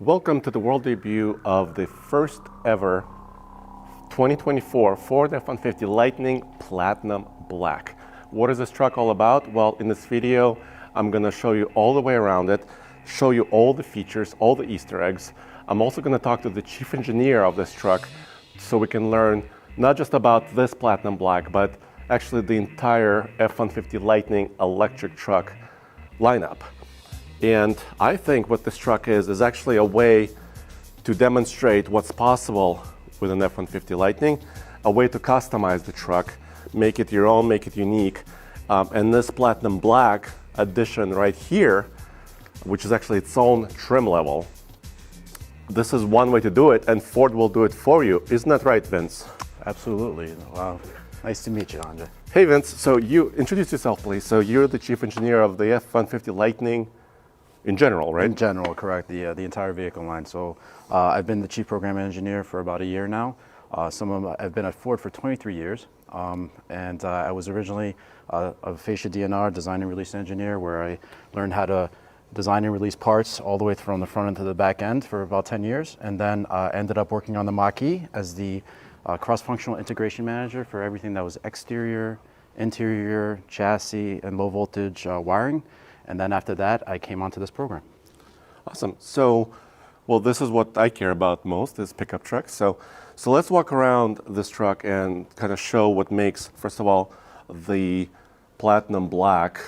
Welcome to the world debut of the first ever 2024 Ford F-150 Lightning Platinum Black. What is this truck all about? Well, in this video, I'm going to show you all the way around it, show you all the features, all the Easter eggs. I'm also going to talk to the chief engineer of this truck so we can learn not just about this Platinum Black, but actually the entire F-150 Lightning electric truck lineup. And I think what this truck is actually a way to demonstrate what's possible with an F-150 Lightning, a way to customize the truck, make it your own, make it unique. And this Platinum Black edition right here, which is actually its own trim level, this is one way to do it, and Ford will do it for you. Isn't that right, Vince? Absolutely. Wow. Nice to meet you, Andre. Hey, Vince. So you introduce yourself, please. So you're the chief engineer of the F-150 Lightning in general, right? In general, correct. The entire vehicle line. So I've been the chief program engineer for about a year now. I've been at Ford for 23 years. I was originally a fascia DNR, design and release engineer, where I learned how to design and release parts all the way from the front end to the back end for about 10 years. And then ended up working on the Mach-E as the cross-functional integration manager for everything that was exterior, interior, chassis, and low voltage wiring. And then after that, I came onto this program. Awesome. So, well, this is what I care about most, is pickup trucks. So let's walk around this truck and kind of show what makes, first of all, the Platinum Black,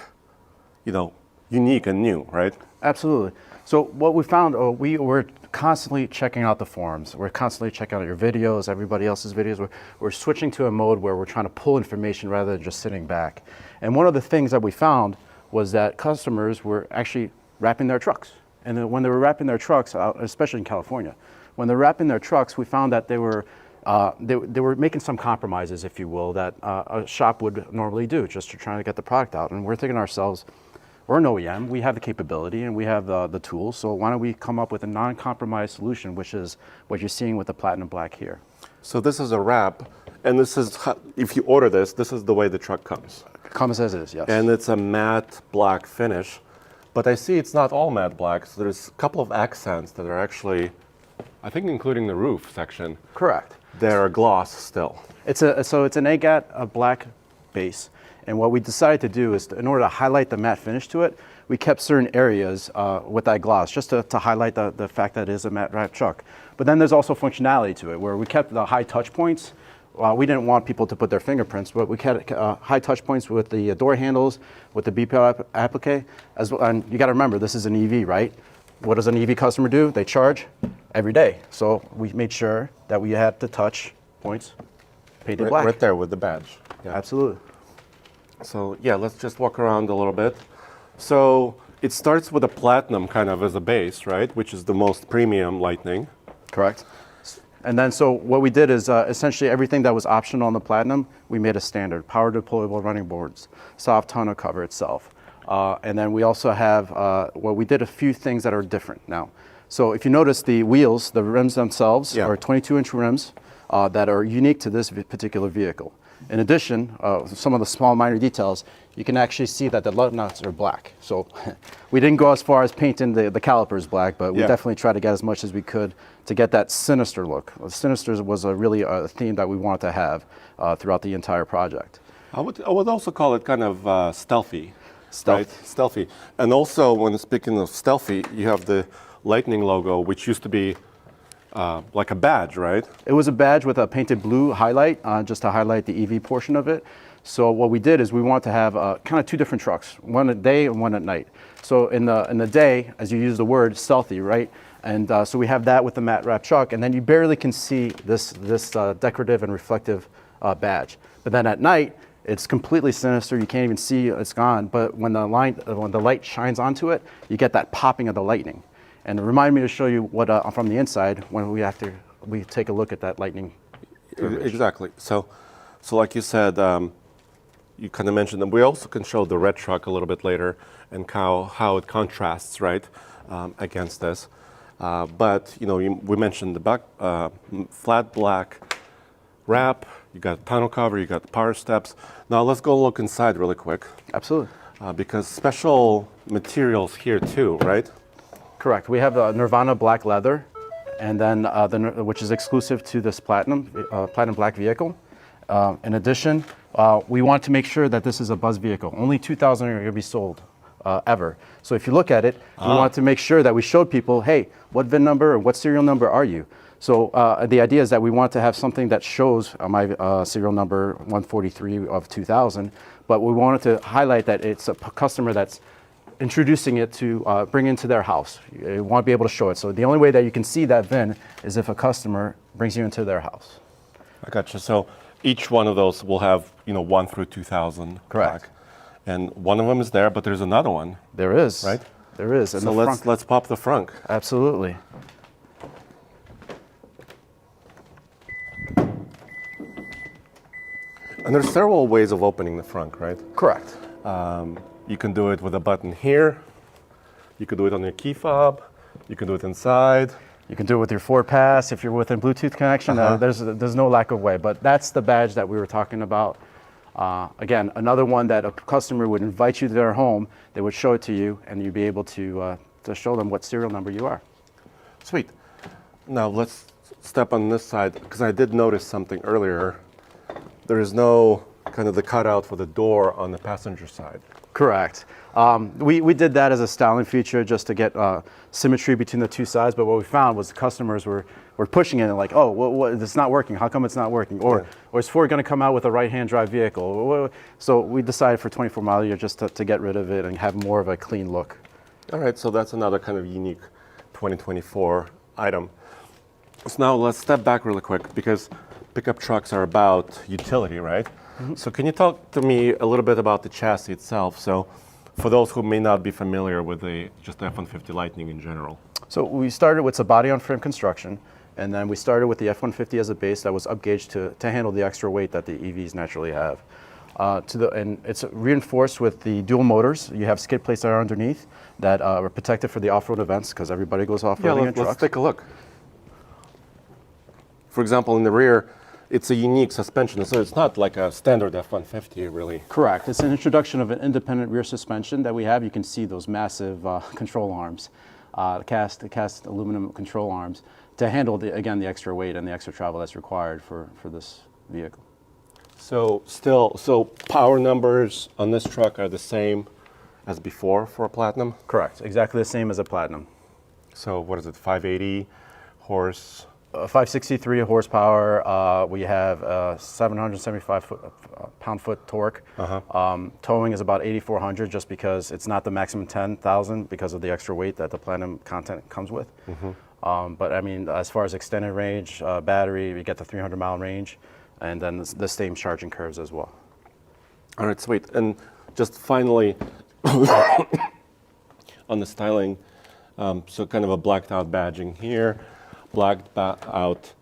unique and new, right? Absolutely. So what we found, we were constantly checking out the forums. We're constantly checking out your videos, everybody else's videos. We're switching to a mode where we're trying to pull information rather than just sitting back. And one of the things that we found was that customers were actually wrapping their trucks. And then when they were wrapping their trucks, especially in California, when they're wrapping their trucks, we found that they were making some compromises, if you will, that a shop would normally do just to try to get the product out. And we're thinking to ourselves, we're an OEM, we have the capability and we have the tools, so why don't we come up with a non-compromise solution, which is what you're seeing with the Platinum Black here. So this is a wrap, and this is, if you order this, this is the way the truck comes. Comes as is, yes. And it's a matte black finish, but I see it's not all matte black, so there's a couple of accents that are actually, I think including the roof section. Correct. They're gloss still. So it's an AGAT, a black base. And what we decided to do is, in order to highlight the matte finish to it, we kept certain areas with that gloss, just to highlight the fact that it is a matte wrap truck. But then there's also functionality to it, where we kept the high touch points. We didn't want people to put their fingerprints, but we kept high touch points with the door handles, with the BPL applique. And you got to remember, this is an EV, right? What does an EV customer do? They charge every day. So we made sure that we had the touch points painted black. Right there with the badge. Yeah. Absolutely. So yeah, let's just walk around a little bit. So it starts with a platinum kind of as a base, right? Which is the most premium Lightning. Correct. And then so what we did is essentially everything that was optional on the Platinum, we made a standard. Power deployable running boards, soft tonneau cover itself. And then we also have, we did a few things that are different now. So if you notice the wheels, the rims themselves are 22-inch rims that are unique to this particular vehicle. In addition, some of the small minor details, you can actually see that the lug nuts are black. So we didn't go as far as painting the calipers black, but we definitely tried to get as much as we could to get that sinister look. Sinister was really a theme that we wanted to have throughout the entire project. I would also call it kind of stealthy. Stealth. Right? Stealthy. And also, when speaking of stealthy, you have the Lightning logo, which used to be like a badge, right? It was a badge with a painted blue highlight, just to highlight the EV portion of it. So what we did is we wanted to have kind of two different trucks, one at day and one at night. So in the day, as you use the word, stealthy, right? And so we have that with the matte wrap truck, and then you barely can see this decorative and reflective badge. But then at night, it's completely sinister. You can't even see it's gone. But when the light shines onto it, you get that popping of the lightning. And remind me to show you what from the inside when we take a look at that Lightning image. Exactly. So like you said, you kind of mentioned that we also can show the red truck a little bit later and how it contrasts, right, against this. But we mentioned the back flat black wrap. You got tonneau cover. You got the power steps. Now let's go look inside really quick. Absolutely. Because special materials here too, right? Correct. We have the Nirvana black leather, and then which is exclusive to this platinum black vehicle. In addition, we want to make sure that this is a buzz vehicle. Only 2,000 are going to be sold ever. So if you look at it, we want to make sure that we showed people, hey, what VIN number or what serial number are you? So the idea is that we want to have something that shows my serial number 143 of 2000, but we wanted to highlight that it's a customer that's introducing it to bring into their house. You want to be able to show it. So the only way that you can see that VIN is if a customer brings you into their house. I gotcha. So each one of those will have, 1 through 2000. Correct. Plaque. And one of them is there, but there's another one. There is. Right? There is. So let's pop the frunk. Absolutely. And there's several ways of opening the frunk, right? Correct. You can do it with a button here. You can do it on your key fob. You can do it inside. You can do it with your Ford Pass if you're within Bluetooth connection. There's no lack of way, but that's the badge that we were talking about. Again, another one that a customer would invite you to their home. They would show it to you, and you'd be able to show them what serial number you are. Sweet. Now let's step on this side, because I did notice something earlier. There is no kind of the cutout for the door on the passenger side. Correct. We did that as a styling feature just to get symmetry between the two sides, but what we found was the customers were pushing it and like, oh, it's not working. How come it's not working? Or is Ford going to come out with a right-hand drive vehicle? So we decided for 24 model year just to get rid of it and have more of a clean look. All right, so that's another kind of unique 2024 item. So now let's step back really quick, because pickup trucks are about utility, right? Mm-hmm. So can you talk to me a little bit about the chassis itself? So for those who may not be familiar with just the F-150 Lightning in general. So we started with a body-on-frame construction, and then we started with the F-150 as a base that was upgauged to handle the extra weight that the EVs naturally have. And it's reinforced with the dual motors. You have skid plates that are underneath that are protected for the off-road events, because everybody goes off-roading in trucks. Let's take a look. For example, in the rear, it's a unique suspension, so it's not like a standard F-150, really. Correct. It's an introduction of an independent rear suspension that we have. You can see those massive control arms, cast aluminum control arms to handle, the extra weight and the extra travel that's required for this vehicle. So power numbers on this truck are the same as before for a Platinum? Correct. Exactly the same as a Platinum. So what is it, 580 horse? 563 horsepower. We have 775 pound-foot torque. Towing is about 8,400, just because it's not the maximum 10,000 because of the extra weight that the Platinum content comes with. But I mean, as far as extended range, battery, we get the 300-mile range, and then the same charging curves as well. All right, sweet. And just finally, on the styling, so kind of a blacked out badging here. Blacked out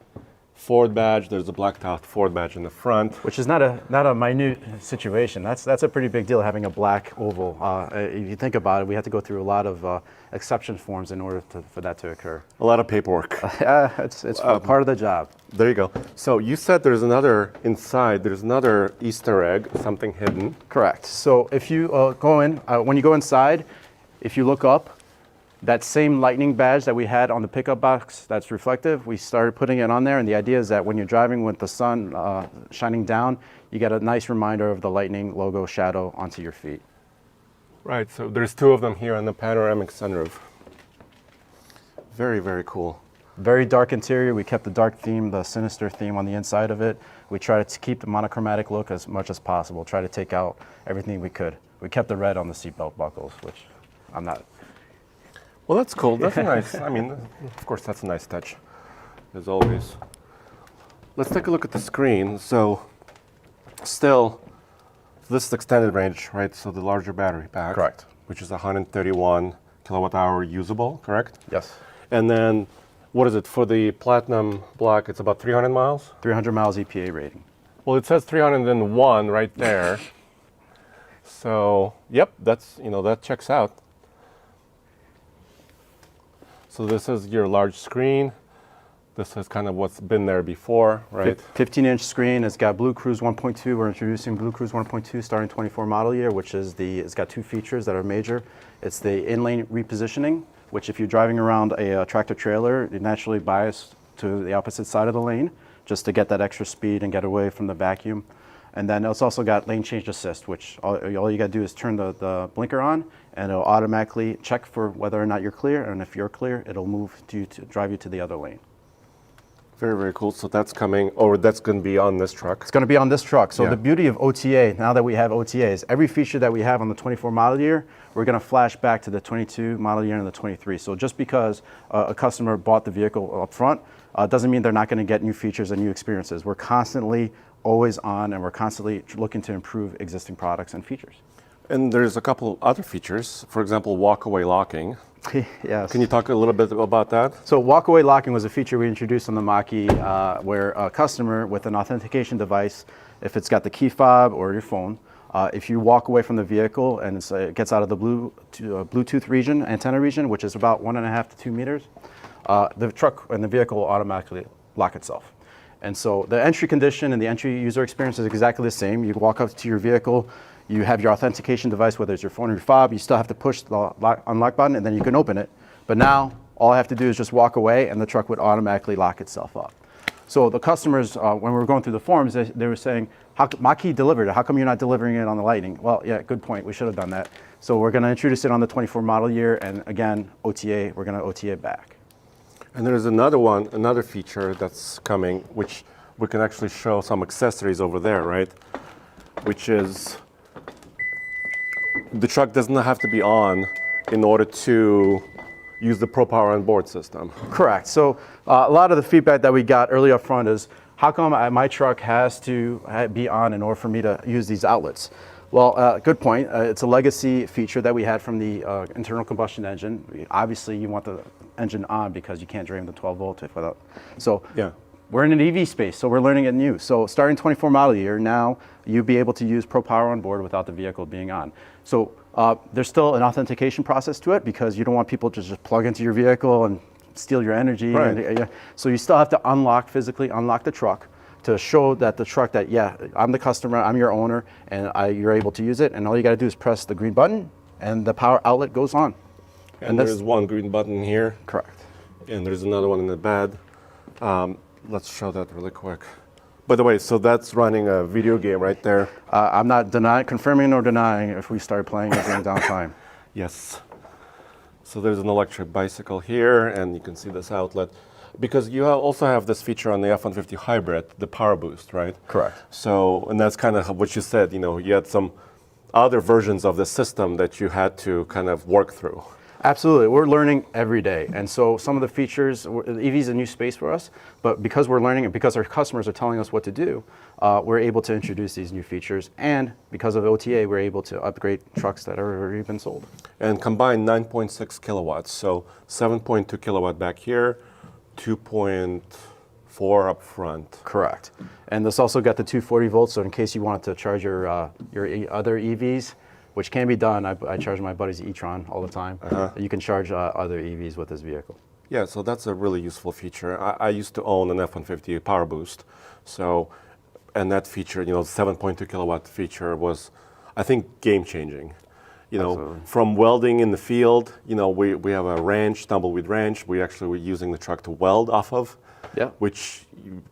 Ford badge. There's a blacked out Ford badge in the front, which is not a minute situation. That's a pretty big deal, having a black oval. If you think about it, we had to go through a lot of exception forms in order for that to occur. A lot of paperwork. It's part of the job. There you go. So you said there's another inside. There's another Easter egg, something hidden. Correct. So if you go in, when you go inside, if you look up, that same Lightning badge that we had on the pickup box that's reflective, we started putting it on there, and the idea is that when you're driving with the sun shining down, you get a nice reminder of the Lightning logo shadow onto your feet. Right, so there's two of them here on the panoramic sunroof. Very, very cool. Very dark interior. We kept the dark theme, the sinister theme on the inside of it. We tried to keep the monochromatic look as much as possible, try to take out everything we could. We kept the red on the seatbelt buckles, which I'm not... Well, that's cool. That's a nice, I mean, of course, that's a nice touch, as always. Let's take a look at the screen. So, still, this is extended range, right? So the larger battery pack. Correct. Which is 131 kilowatt hour usable, correct? Yes. And then, what is it, for the Platinum Black, it's about 300 miles? 300 miles EPA rating. Well, it says 301 right there. So, yep, that's, that checks out. So this is your large screen. This is kind of what's been there before, right? 15-inch screen. It's got Blue Cruise 1.2. We're introducing Blue Cruise 1.2 starting 24 model year, which is it's got two features that are major. It's the in-lane repositioning, which if you're driving around a tractor trailer, you naturally bias to the opposite side of the lane just to get that extra speed and get away from the vacuum. And then it's also got lane change assist, which all you got to do is turn the blinker on, and it'll automatically check for whether or not you're clear. And if you're clear, it'll move to drive you to the other lane. Very, very cool. So that's coming, or that's going to be on this truck. It's going to be on this truck. So Yeah. the beauty of OTA, now that we have OTAs, every feature that we have on the 24 model year, we're going to flash back to the 22 model year and the 23. So just because a customer bought the vehicle up front, doesn't mean they're not going to get new features and new experiences. We're constantly always on, and we're constantly looking to improve existing products and features. And there's a couple other features. For example, walkaway locking. Yes. Can you talk a little bit about that? So walkaway locking was a feature we introduced on the Mach-E where a customer with an authentication device, if it's got the key fob or your phone, if you walk away from the vehicle and it gets out of the Bluetooth region, antenna region, which is about 1.5 to 2 meters, the truck and the vehicle will automatically lock itself. And so the entry condition and the entry user experience is exactly the same. You walk up to your vehicle, you have your authentication device, whether it's your phone or your fob, you still have to push the unlock button and then you can open it. But now all I have to do is just walk away and the truck would automatically lock itself up. So the customers, when we were going through the forums, they were saying, Mach-E delivered it, how come you're not delivering it on the Lightning? Well, yeah, good point, we should have done that. So we're gonna introduce it on the 24 model year, and again, OTA, we're gonna OTA it back. And there's another feature that's coming, which we can actually show some accessories over there, right? Which is the truck does not have to be on in order to use the ProPower on board system. Correct. So a lot of the feedback that we got early up front is, how come my truck has to be on in order for me to use these outlets? Well, good point. It's a legacy feature that we had from the internal combustion engine. Obviously, you want the engine on because you can't drain the 12 volt without. So Yeah. we're in an EV space, so we're learning it new. So starting 24 model year, now you'll be able to use ProPower on board without the vehicle being on. So there's still an authentication process to it because you don't want people to just plug into your vehicle and steal your energy. Right. So you still have to physically unlock the truck to show that the truck that, yeah, I'm the customer, I'm your owner, and you're able to use it. And all you got to do is press the green button and the power outlet goes on. And there's one green button here. Correct. And there's another one in the bed. Let's show that really quick. By the way, so that's running a video game right there. I'm not confirming or denying if we start playing it during downtime. Yes. So there's an electric bicycle here, and you can see this outlet. Because you also have this feature on the F-150 Hybrid, the Power Boost, right? Correct. So, and that's kind of what you said, you had some other versions of the system that you had to kind of work through. Absolutely, we're learning every day. And so some of the features, EV is a new space for us, but because we're learning and because our customers are telling us what to do, we're able to introduce these new features. And because of OTA, we're able to upgrade trucks that are already been sold. And combined 9.6 kilowatts. So 7.2 kilowatt back here, 2.4 up front. Correct. And this also got the 240 volts, so in case you wanted to charge your other EVs, which can be done, I charge my buddy's e-tron all the time. You can charge other EVs with this vehicle. Yeah, so that's a really useful feature. I used to own an F-150 Power Boost. So, and that feature, 7.2 kilowatt feature was, I think, game changing. Absolutely. From welding in the field, we have a wrench, tumbleweed wrench. We actually were using the truck to weld off of, which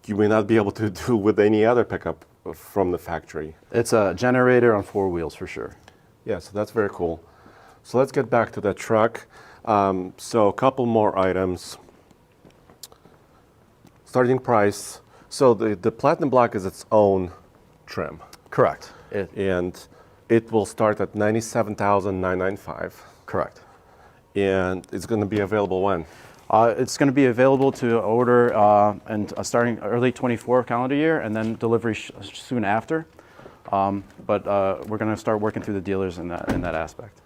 you may not be able to do with any other pickup from the factory. It's a generator on 4 wheels for sure. Yeah, so that's very cool. So let's get back to that truck. So a couple more items. Starting price. So the Platinum Black is its own trim. Correct. And it will start at $97,995. Correct. And it's going to be available when? It's going to be available to order starting early 24 calendar year and then delivery soon after. But we're going to start working through the dealers in that aspect.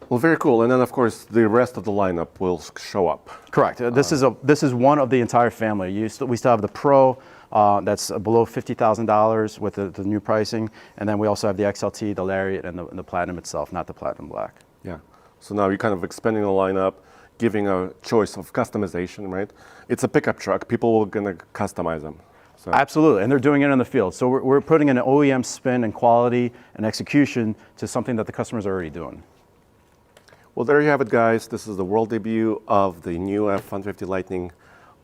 Well, very cool. And then, of course, the rest of the lineup will show up. Correct. This is one of the entire family. We still have the Pro, that's below $50,000 with the new pricing, and then we also have the XLT, the Lariat, and the Platinum itself, not the Platinum Black. Yeah. So now you're kind of expanding the lineup, giving a choice of customization, right? It's a pickup truck. People are going to customize them. So. Absolutely, and they're doing it in the field. So we're putting an OEM spin and quality and execution to something that the customers are already doing. Well, there you have it, guys. This is the world debut of the new F-150 Lightning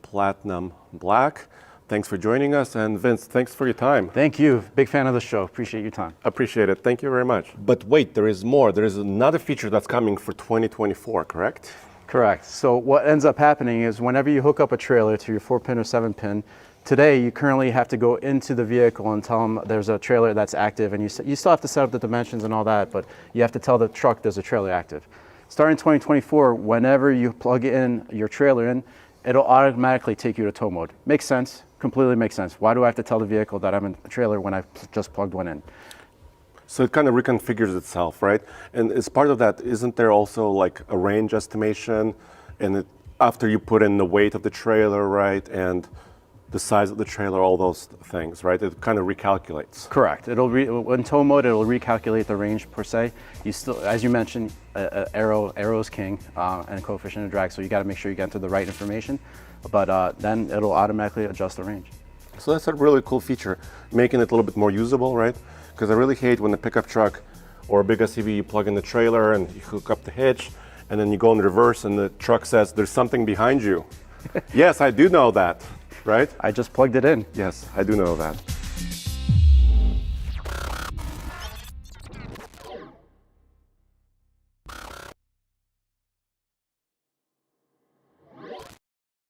Platinum Black. Thanks for joining us, and Vince, thanks for your time. Thank you. Big fan of the show. Appreciate your time. Appreciate it. Thank you very much. But wait, there is more. There is another feature that's coming for 2024, correct? Correct. So what ends up happening is whenever you hook up a trailer to your 4-pin or 7-pin, today you currently have to go into the vehicle and tell them there's a trailer that's active, and you still have to set up the dimensions and all that, but you have to tell the truck there's a trailer active. Starting 2024, whenever you plug in your trailer in, it'll automatically take you to tow mode. Makes sense. Completely makes sense. Why do I have to tell the vehicle that I'm in a trailer when I just plugged one in? So it kind of reconfigures itself, right? And as part of that, isn't there also like a range estimation? And after you put in the weight of the trailer, right, and the size of the trailer, all those things, right? It kind of recalculates. Correct. In tow mode, it'll recalculate the range per se. You still, as you mentioned, aero is king, and coefficient of drag. So you got to make sure you get into the right information. But then it'll automatically adjust the range. So that's a really cool feature, making it a little bit more usable, right? Because I really hate when the pickup truck or a big SUV, you plug in the trailer and you hook up the hitch, and then you go in reverse and the truck says, there's something behind you. Yes, I do know that, right? I just plugged it in. Yes, I do know that.